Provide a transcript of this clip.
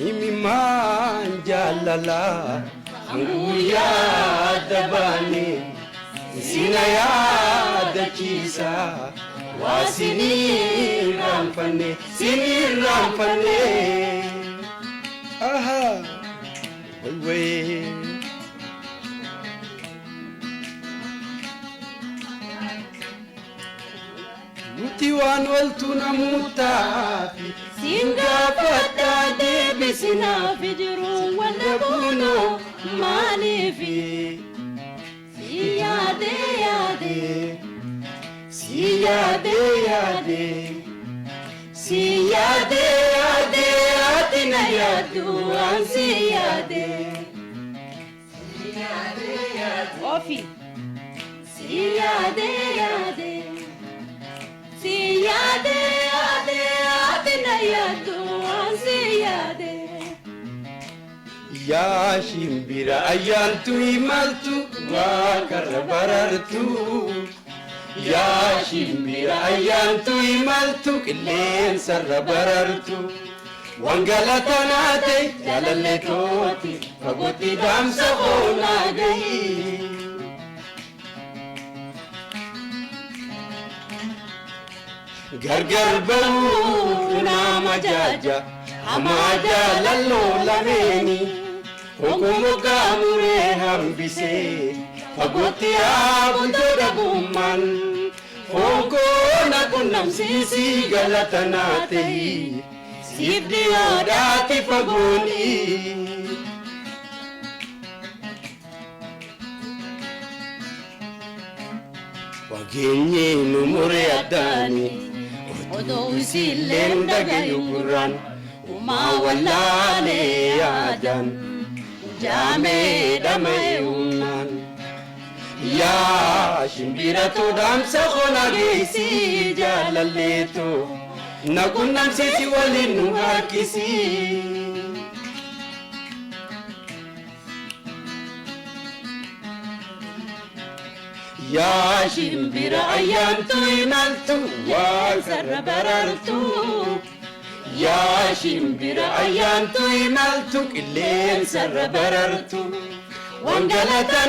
إمي مان جاللا أنغويا دباني سينا يا دكيسا واسيني رامفني سيني رامفني آها وي Mutiwan waltuna mutafi Singa fata de bisina fijiru wanabuno manifi Siyade yade Siyade yade Siyade yade atina yadu an siyade Siyade yade Ofi Siyade yade Siyade yade atina yadu an siyade Ya shimbira ayantu imaltu wakarabarartu Ya shimbira ayantu imaltu killen sarrabarartu Wangalatanate jalalletoti fagoti damsa khona gahi Gargar bahu nama jaja hamaja lallo lameni Hukumu kamure hambise fagoti abudo daguman Honko nakunam sisi galatanate Sibdi odati fagoni Wagenye numure adani Odo usilem Lendagayukuran Uma walale yadan Jame damayunan Ya shimbira to damsa khona gesi jalaleto Nakunam sisi walinu hakisi Ya shimbira ayantu imaltu wasarrabarartu Ya shimbira ayantu imaltu killen sarrabarartu Wangalatana